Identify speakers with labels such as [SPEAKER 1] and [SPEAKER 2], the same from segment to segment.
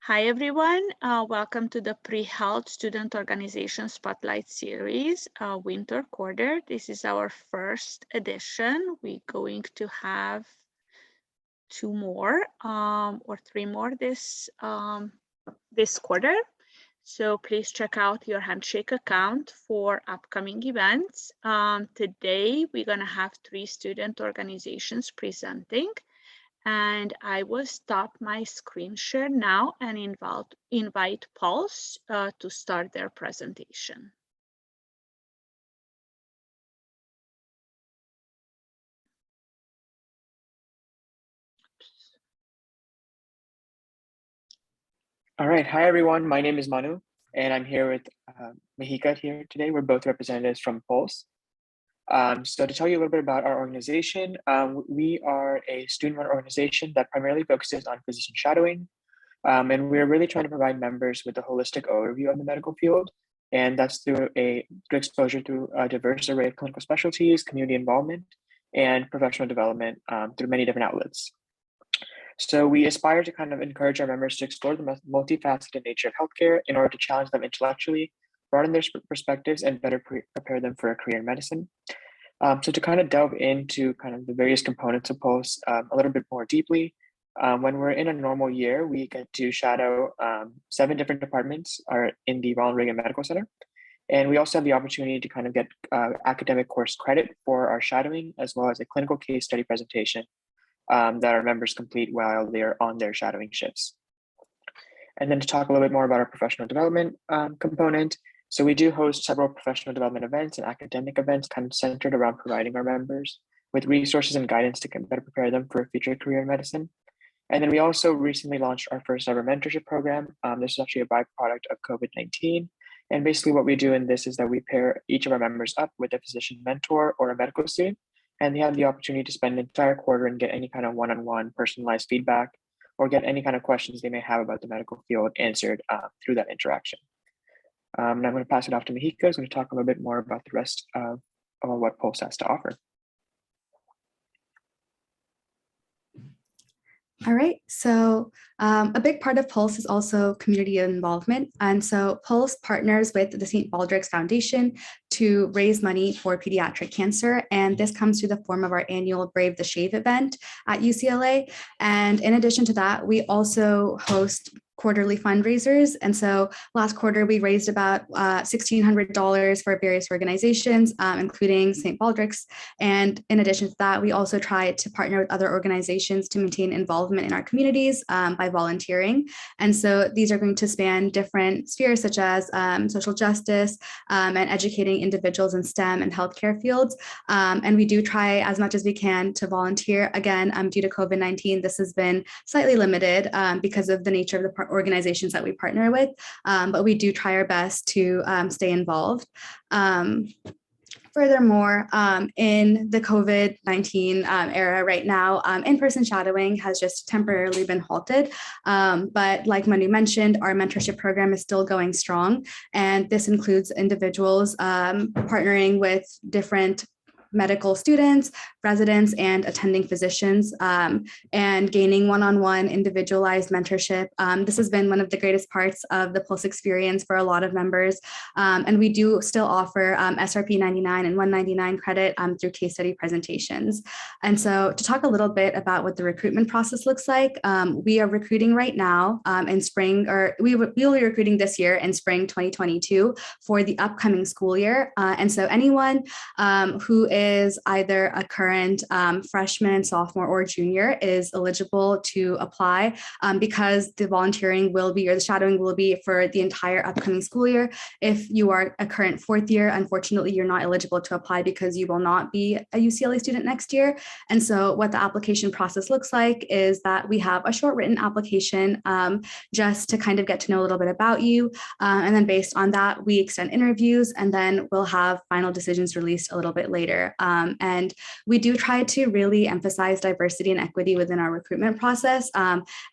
[SPEAKER 1] Hi, everyone. Welcome to the Pre-Health Student Organization Spotlight Series, winter quarter. This is our first edition. We're going to have two more or three more this quarter. So please check out your Handshake account for upcoming events. Today, we're going to have three student organizations presenting. And I will stop my screen share now and invite Pulse to start their presentation.
[SPEAKER 2] All right. Hi, everyone. My name is Manu, and I'm here with Mahika here today. We're both representatives from Pulse. So to tell you a little bit about our organization, we are a student-run organization that primarily focuses on physician shadowing. And we're really trying to provide members with a holistic overview of the medical field. And that's through a good exposure to a diverse array of clinical specialties, community involvement, and professional development through many different outlets. So we aspire to kind of encourage our members to explore the multifaceted nature of healthcare in order to challenge them intellectually, broaden their perspectives, and better prepare them for a career in medicine. So to kind of delve into kind of the various components of Pulse a little bit more deeply, when we're in a normal year, we get to shadow 7 different departments are in the Ronald Reagan Medical Center. And we also have the opportunity to kind of get academic course credit for our shadowing, as well as a clinical case study presentation that our members complete while they're on their shadowing shifts. And then to talk a little bit more about our professional development component. So we do host several professional development events and academic events kind of centered around providing our members with resources and guidance to better prepare them for a future career in medicine. And then we also recently launched our first ever mentorship program. This is actually a byproduct of COVID-19. And basically what we do in this is that we pair each of our members up with a physician mentor or a medical student, and they have the opportunity to spend an entire quarter and get any kind of one-on-one personalized feedback or get any kind of questions they may have about the medical field answered through that interaction. And I'm going to pass it off to Mahika, who's going to talk a little bit more about the rest of what Pulse has to offer.
[SPEAKER 3] All right, so a big part of Pulse is also community involvement. And so Pulse partners with the St. Baldrick's Foundation to raise money for pediatric cancer. And this comes through the form of our annual Brave the Shave event at UCLA. And in addition to that, we also host quarterly fundraisers. And so last quarter, we raised about $1,600 for various organizations, including St. Baldrick's. And in addition to that, we also try to partner with other organizations to maintain involvement in our communities by volunteering. And so these are going to span different spheres such as social justice and educating individuals in STEM and healthcare fields. And we do try as much as we can to volunteer. Again, due to COVID-19, this has been slightly limited because of the nature of the organizations that we partner with, but we do try our best to stay involved. Furthermore, in the COVID-19 era right now, in-person shadowing has just temporarily been halted. But like Manu mentioned, our mentorship program is still going strong. And this includes individuals partnering with different medical students, residents, and attending physicians, and gaining one-on-one individualized mentorship. This has been one of the greatest parts of the Pulse experience for a lot of members. And we do still offer SRP 99 and 199 credit through case study presentations. And so to talk a little bit about what the recruitment process looks like, we are recruiting right now in spring, or we will be recruiting this year in spring 2022 for the upcoming school year. And so anyone who is either a current freshman, sophomore, or junior is eligible to apply because the volunteering will be, or the shadowing will be for the entire upcoming school year. If you are a current 4th year, unfortunately, you're not eligible to apply because you will not be a UCLA student next year. And so what the application process looks like is that we have a short written application just to kind of get to know a little bit about you. And then based on that, we extend interviews, and then we'll have final decisions released a little bit later. support. And we do try to really emphasize diversity and equity within our recruitment process.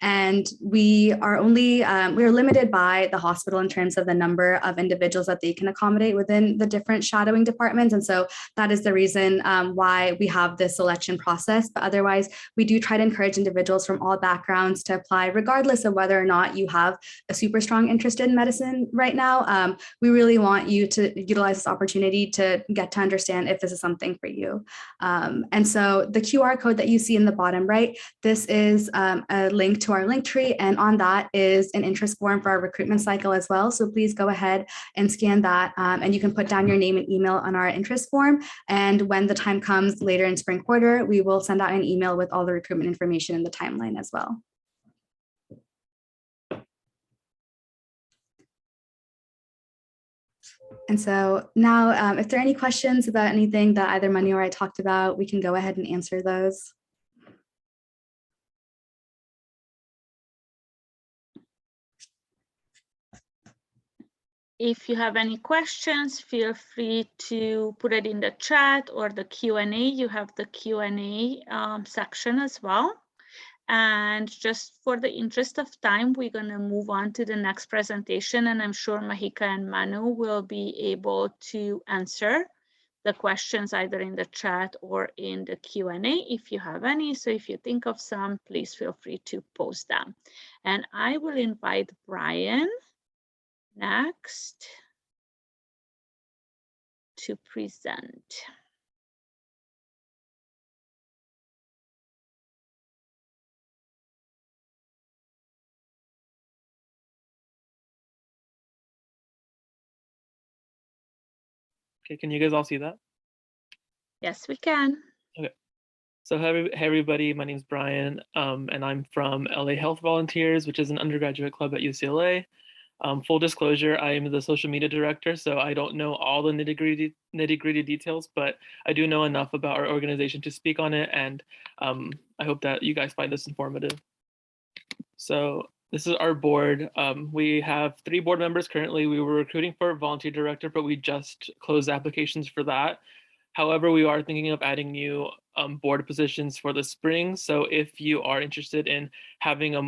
[SPEAKER 3] And we are limited by the hospital in terms of the number of individuals that they can accommodate within the different shadowing departments. And so that is the reason why we have this selection process. But otherwise, we do try to encourage individuals from all backgrounds to apply, regardless of whether or not you have a super strong interest in medicine right now. We really want you to utilize this opportunity to get to understand if this is something for you. And so the QR code that you see in the bottom right, this is a link to our Linktree, and on that is an interest form for our recruitment cycle as well. So please go ahead and scan that, and you can put down your name and email on our interest form. And when the time comes later in spring quarter, we will send out an email with all the recruitment information in the timeline as well. And so now, if there are any questions about anything that either Manu or I talked about, we can go ahead and answer those.
[SPEAKER 1] If you have any questions, feel free to put it in the chat or the Q&A. You have the Q&A section as well. And just for the interest of time, we're going to move on to the next presentation, and I'm sure Mahika and Manu will be able to answer the questions either in the chat or in the Q&A if you have any. So if you think of some, please feel free to post them. And I will invite Brian next to present.
[SPEAKER 4] Okay, can you guys all see that?
[SPEAKER 1] Yes, we can.
[SPEAKER 4] Okay. So hey everybody, my name is Brian, and I'm from LA Health Volunteers, which is an undergraduate club at UCLA. Full disclosure, I am the social media director, so I don't know all the nitty-gritty details, but I do know enough about our organization to speak on it, and I hope that you guys find this informative. So this is our board. We have 3 board members currently. We were recruiting for a volunteer director, but we just closed applications for that. However, we are thinking of adding new board positions for the spring. So if you are interested in having a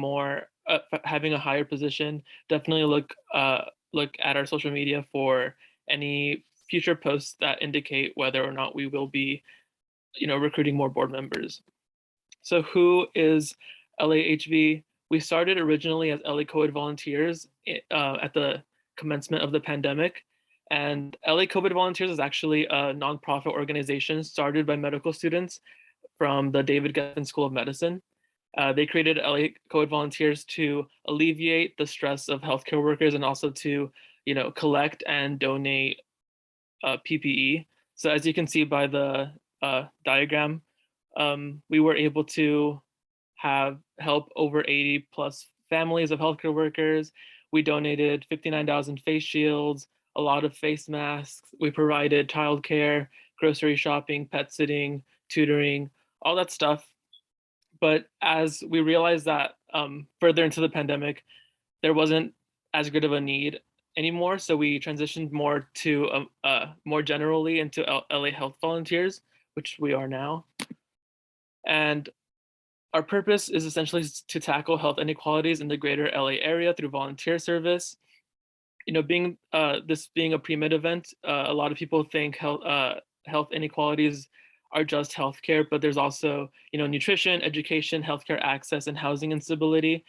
[SPEAKER 4] higher position, definitely look at our social media for any future posts that indicate whether or not we will be, recruiting more board members. So who is LAHV? We started originally as LA COVID Volunteers at the commencement of the pandemic. And LA COVID Volunteers is actually a nonprofit organization started by medical students from the David Geffen School of Medicine. They created LA COVID Volunteers to alleviate the stress of healthcare workers and also to, collect and donate PPE. So as you can see by the diagram, we were able to help over 80 plus families of healthcare workers. We donated 59,000 face shields, a lot of face masks. We provided childcare, grocery shopping, pet sitting, tutoring, all that stuff. But as we realized that further into the pandemic, there wasn't as good of a need anymore. So we transitioned more to more generally into LA Health Volunteers, which we are now. And our purpose is essentially to tackle health inequalities in the greater LA area through volunteer service. Being a pre-med event, a lot of people think health inequalities are just healthcare, but there's also, nutrition, education, healthcare access, and housing instability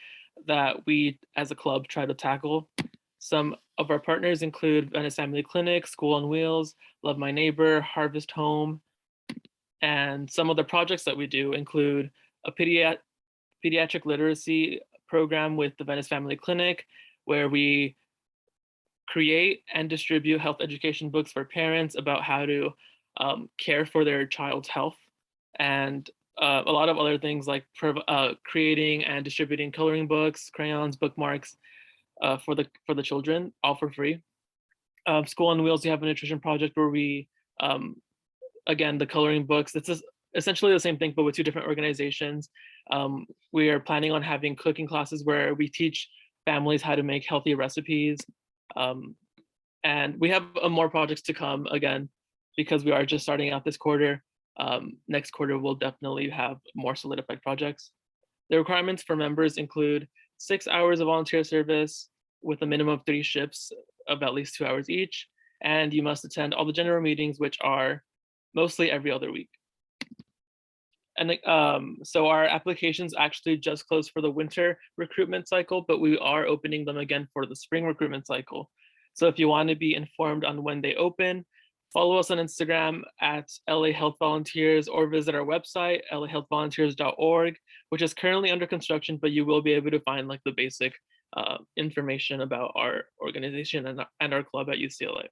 [SPEAKER 4] that we as a club try to tackle. Some of our partners include Venice Family Clinic, School on Wheels, Love My Neighbor, Harvest Home, and some of the projects that we do include a pediatric literacy program with the Venice Family Clinic, where we create and distribute health education books for parents about how to care for their child's health, and a lot of other things like creating and distributing coloring books, crayons, bookmarks for the children, all for free. School on Wheels, you have a nutrition project where we, again, the coloring books, it's essentially the same thing, but with 2 different organizations. We are planning on having cooking classes where we teach families how to make healthy recipes. And we have more projects to come, again, because we are just starting out this quarter, next quarter we'll definitely have more solidified projects. The requirements for members include 6 hours of volunteer service with a minimum of 3 shifts of at least 2 hours each, and you must attend all the general meetings, which are mostly every other week. And so our applications actually just closed for the winter recruitment cycle, but we are opening them again for the spring recruitment cycle. So if you want to be informed on when they open, follow us on Instagram at LA Health Volunteers or visit our website, lahealthvolunteers.org, which is currently under construction, but you will be able to find like the basic information about our organization and our club at UCLA.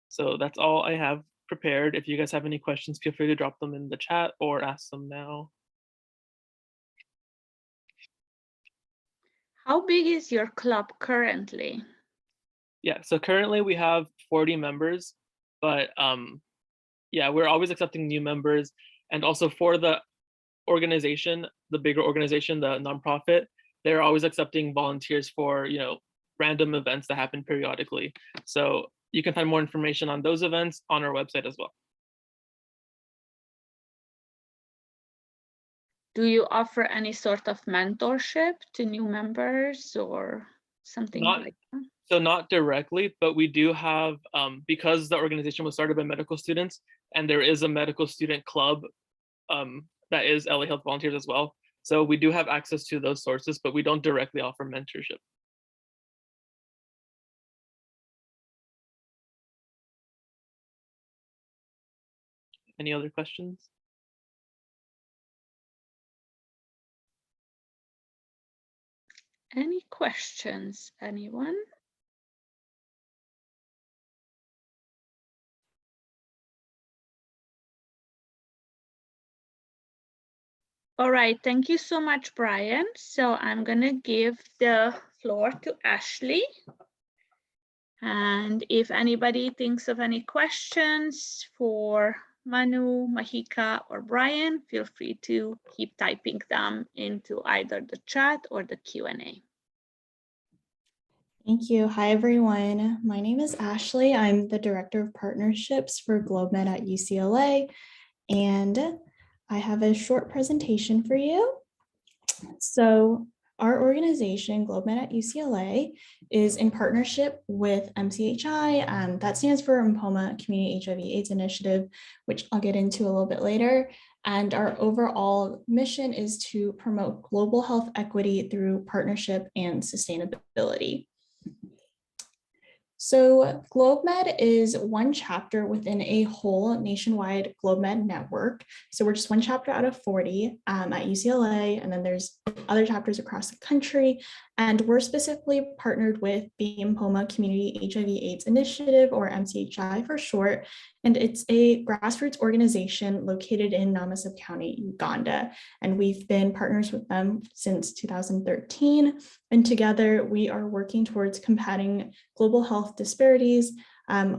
[SPEAKER 4] So that's all I have prepared. If you guys have any questions, feel free to drop them in the chat or ask them now.
[SPEAKER 1] How big is your club currently?
[SPEAKER 4] Yeah, so currently we have 40 members, but yeah, we're always accepting new members. And also for the organization, the bigger organization, the nonprofit, they're always accepting volunteers for, you know, random events that happen periodically. So you can find more information on those events on our website as well.
[SPEAKER 1] Do you offer any sort of mentorship to new members or something like that?
[SPEAKER 4] So not directly, but we do have, because the organization was started by medical students, and there is a medical student club that is LA Health Volunteers as well. So we do have access to those sources, but we don't directly offer mentorship. Any other questions?
[SPEAKER 1] Any questions, anyone? All right, thank you so much, Brian. So I'm gonna give the floor to Ashley. And if anybody thinks of any questions for Manu, Mahika, or Brian, feel free to keep typing them into either the chat or the Q&A.
[SPEAKER 5] Thank you. Hi, everyone. My name is Ashley. I'm the Director of Partnerships for GlobeMed at UCLA, and I have a short presentation for you. So our organization, GlobeMed at UCLA, is in partnership with MCHI, that stands for Mpoma Community HIV/AIDS Initiative, which I'll get into a little bit later. And our overall mission is to promote global health equity through partnership and sustainability. So GlobeMed is one chapter within a whole nationwide GlobeMed network. So we're just one chapter out of 40 at UCLA, and then there's other chapters across the country. And we're specifically partnered with the Mpoma Community HIV/AIDS Initiative, or MCHI for short. And it's a grassroots organization located in Namasub County, Uganda. And we've been partners with them since 2013. And together we are working towards combating global health disparities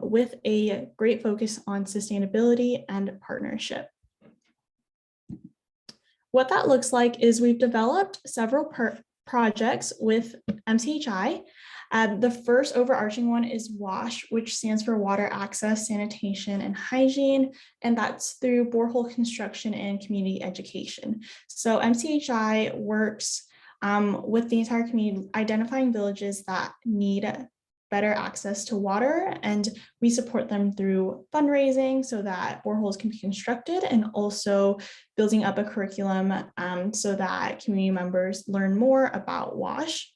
[SPEAKER 5] with a great focus on sustainability and partnership. What that looks like is we've developed several projects with MCHI. The first overarching one is WASH, which stands for Water Access, Sanitation, and Hygiene, and that's through borehole construction and community education. So MCHI works with the entire community, identifying villages that need better access to water, and we support them through fundraising so that boreholes can be constructed, and also building up a curriculum so that community members learn more about WASH.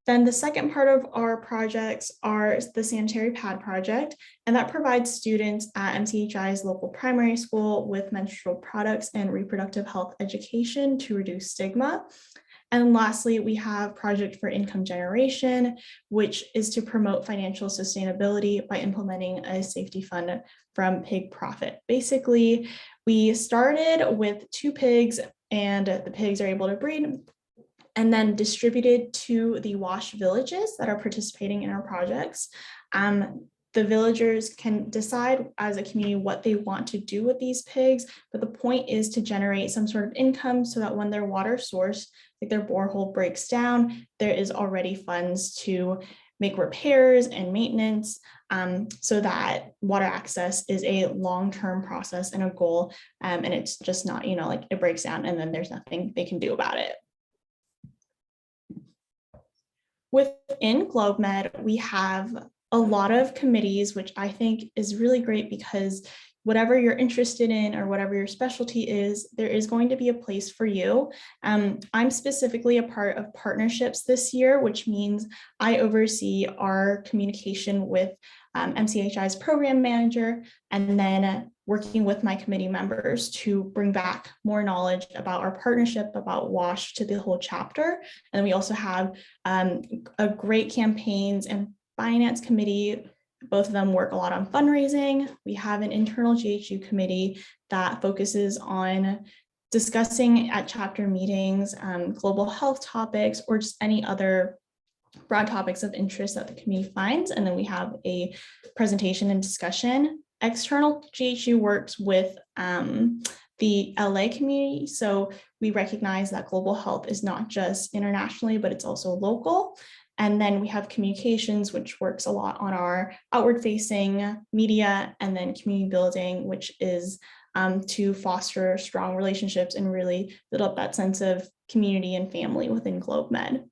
[SPEAKER 5] Then the second part of our projects are the Sanitary Pad Project, and that provides students at MCHI's local primary school with menstrual products and reproductive health education to reduce stigma. And lastly, we have Project for Income Generation, which is to promote financial sustainability by implementing a safety fund from pig profit. Basically, we started with 2 pigs, and the pigs are able to breed, and then distributed to the WASH villages that are participating in our projects. The villagers can decide as a community what they want to do with these pigs, but the point is to generate some sort of income so that when their water source, like their borehole, breaks down, there is already funds to make repairs and maintenance so that water access is a long-term process and a goal. And it's just not, like it breaks down and then there's nothing they can do about it. Within GlobeMed, we have a lot of committees, which I think is really great because whatever you're interested in or whatever your specialty is, there is going to be a place for you. I'm specifically a part of partnerships this year, which means I oversee our communication with MCHI's program manager, and then working with my committee members to bring back more knowledge about our partnership, about WASH to the whole chapter. And we also have a great campaigns and finance committee. Both of them work a lot on fundraising. We have an internal GHU committee that focuses on discussing at chapter meetings, global health topics, or just any other broad topics of interest that the community finds. And then we have a presentation and discussion. External GHU works with the LA community. So we recognize that global health is not just internationally, but it's also local. And then we have communications, which works a lot on our outward facing media, and then community building, which is to foster strong relationships and really build up that sense of community and family within GlobeMed.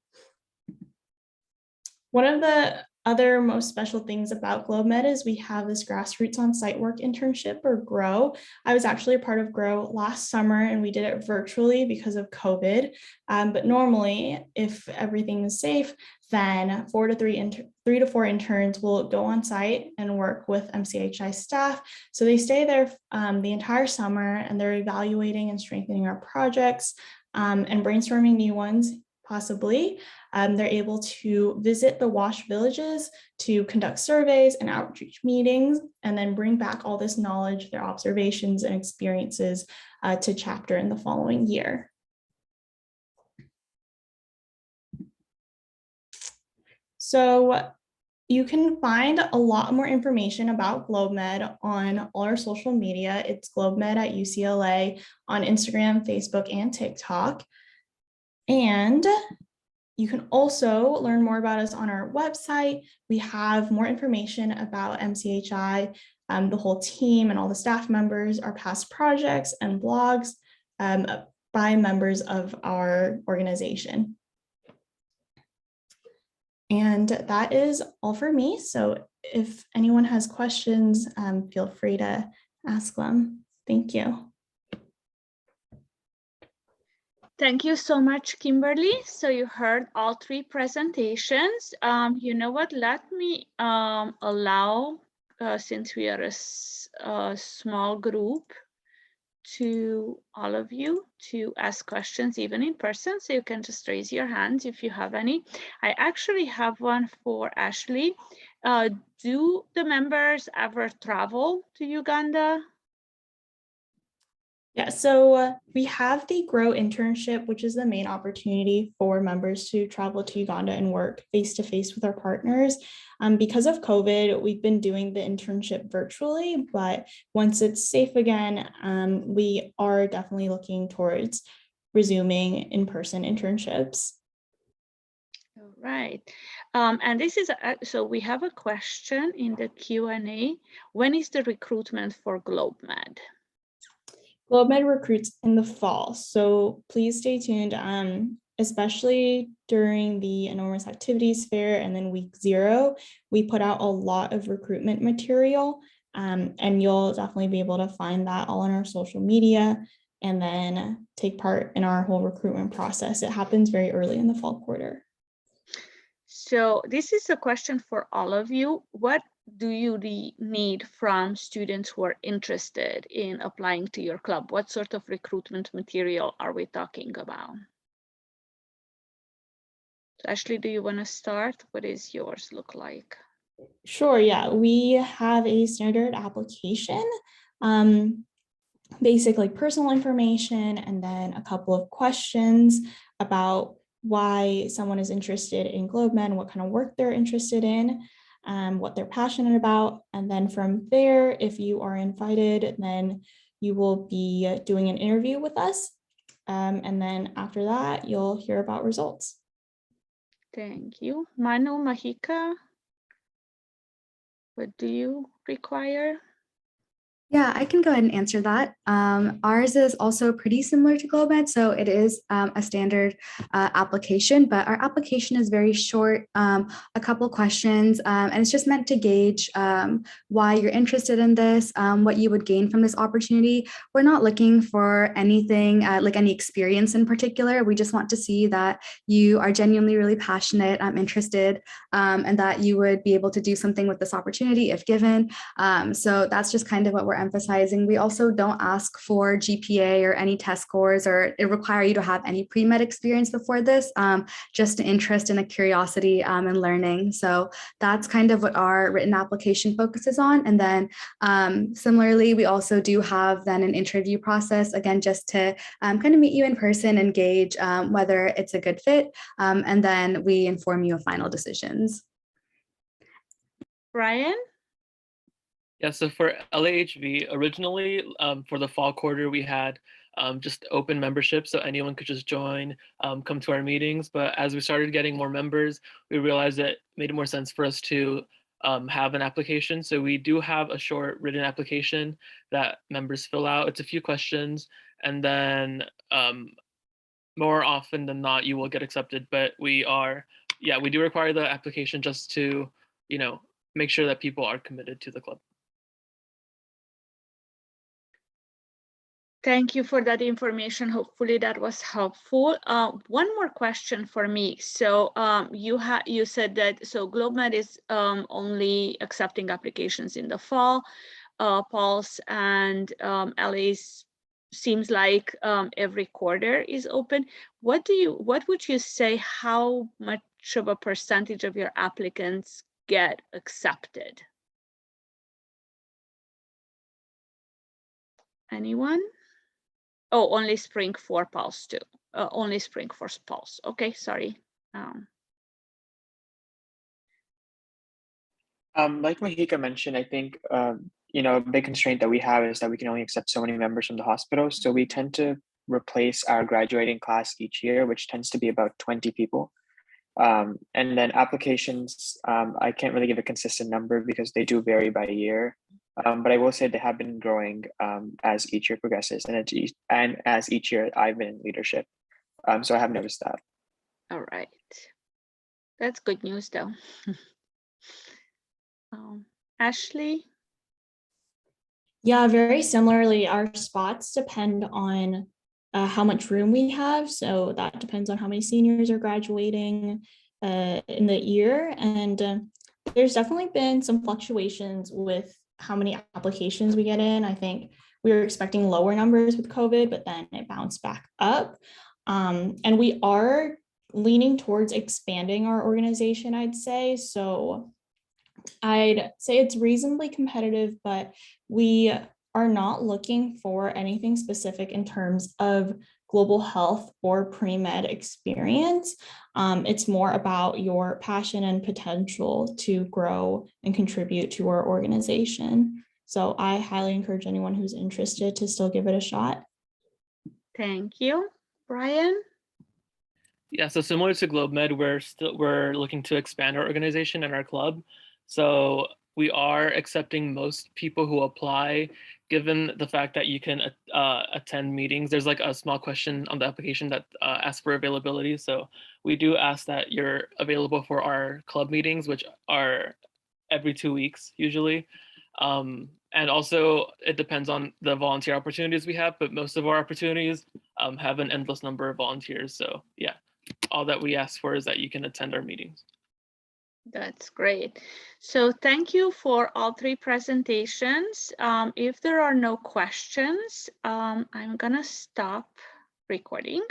[SPEAKER 5] One of the other most special things about GlobeMed is we have this grassroots on-site work internship, or GROW. I was actually a part of GROW last summer and we did it virtually because of COVID. But normally, if everything is safe, then 3 to 4 interns will go on site and work with MCHI staff. So they stay there the entire summer and they're evaluating and strengthening our projects and brainstorming new ones, possibly. They're able to visit the WASH villages to conduct surveys and outreach meetings, and then bring back all this knowledge, their observations and experiences to chapter in the following year. So you can find a lot more information about GlobeMed on all our social media. It's GlobeMed at UCLA on Instagram, Facebook, and TikTok. And you can also learn more about us on our website. We have more information about MCHI, the whole team and all the staff members, our past projects and blogs by members of our organization. And that is all for me. So if anyone has questions, feel free to ask them. Thank you.
[SPEAKER 1] Thank you so much, Kimberly. So you heard all 3 presentations. You know what? Let me allow, since we are a small group, to all of you to ask questions even in person. So you can just raise your hands if you have any. I actually have one for Ashley. Do the members ever travel to Uganda?
[SPEAKER 5] Yeah, so we have the GROW internship, which is the main opportunity for members to travel to Uganda and work face-to-face with our partners. Because of COVID, we've been doing the internship virtually, but once it's safe again, we are definitely looking towards resuming in-person internships.
[SPEAKER 1] All right. And this is, so we have a question in the Q&A. When is the recruitment for GlobeMed?
[SPEAKER 5] GlobeMed recruits in the fall, so please stay tuned, especially during the Enormous Activities Fair and then week 0. We put out a lot of recruitment material, and you'll definitely be able to find that all on our social media and then take part in our whole recruitment process. It happens very early in the fall quarter.
[SPEAKER 1] So this is a question for all of you. What do you need from students who are interested in applying to your club? What sort of recruitment material are we talking about? So Ashley, do you want to start? What does yours look like?
[SPEAKER 5] Sure, yeah. We have a standard application, basic like personal information, and then a couple of questions about why someone is interested in GlobeMed, what kind of work they're interested in, what they're passionate about. And then from there, if you are invited, then you will be doing an interview with us. And then after that, you'll hear about results.
[SPEAKER 1] Thank you. Manu, Mahika, what do you require?
[SPEAKER 3] Yeah, I can go ahead and answer that. Ours is also pretty similar to GlobeMed, so it is a standard application, but our application is very short, a couple questions, and it's just meant to gauge why you're interested in this, what you would gain from this opportunity. We're not looking for anything like any experience in particular. We just want to see that you are genuinely really passionate, interested, and that you would be able to do something with this opportunity if given. So that's just kind of what we're emphasizing. We also don't ask for GPA or any test scores or it require you to have any pre-med experience before this, just an interest and a curiosity in learning. So that's kind of what our written application focuses on. And then similarly, we also do have then an interview process, again, just to kind of meet you in person and gauge whether it's a good fit. And then we inform you of final decisions.
[SPEAKER 1] Brian?
[SPEAKER 4] Yeah, so for LAHV, originally for the fall quarter, we had just open membership, so anyone could just join, come to our meetings. But as we started getting more members, we realized that it made more sense for us to have an application. So we do have a short written application that members fill out. It's a few questions, and then more often than not, you will get accepted. But we do require the application just to, make sure that people are committed to the club.
[SPEAKER 1] Thank you for that information. Hopefully that was helpful. One more question for me. So you said that GlobeMed is only accepting applications in the fall. Pulse and LA's seems like every quarter is open. What would you say? How much of a percentage of your applicants get accepted? Anyone? Oh, only spring for Pulse too. Only spring for Pulse. Okay, sorry.
[SPEAKER 2] Like Mahika mentioned, I think a big constraint that we have is that we can only accept so many members from the hospital. So we tend to replace our graduating class each year, which tends to be about 20 people. And then applications, I can't really give a consistent number because they do vary by year. But I will say they have been growing as each year progresses, and as each year I've been in leadership. So I have noticed that.
[SPEAKER 1] All right, that's good news though. Ashley?
[SPEAKER 5] Yeah, very similarly, our spots depend on how much room we have. So that depends on how many seniors are graduating in the year. And there's definitely been some fluctuations with how many applications we get in. I think we were expecting lower numbers with COVID, but then it bounced back up. And we are leaning towards expanding our organization, I'd say. So I'd say it's reasonably competitive, but we are not looking for anything specific in terms of global health or pre-med experience. It's more about your passion and potential to grow and contribute to our organization. So I highly encourage anyone who's interested to still give it a shot.
[SPEAKER 1] Thank you. Brian?
[SPEAKER 4] Yeah, so similar to GlobeMed, we're looking to expand our organization and our club. So we are accepting most people who apply, given the fact that you can attend meetings. There's like a small question on the application that asks for availability. So we do ask that you're available for our club meetings, which are every 2 weeks usually. And also it depends on the volunteer opportunities we have, but most of our opportunities have an endless number of volunteers. So yeah, all that we ask for is that you can attend our meetings.
[SPEAKER 1] That's great. So thank you for all three presentations. If there are no questions, I'm gonna stop recording.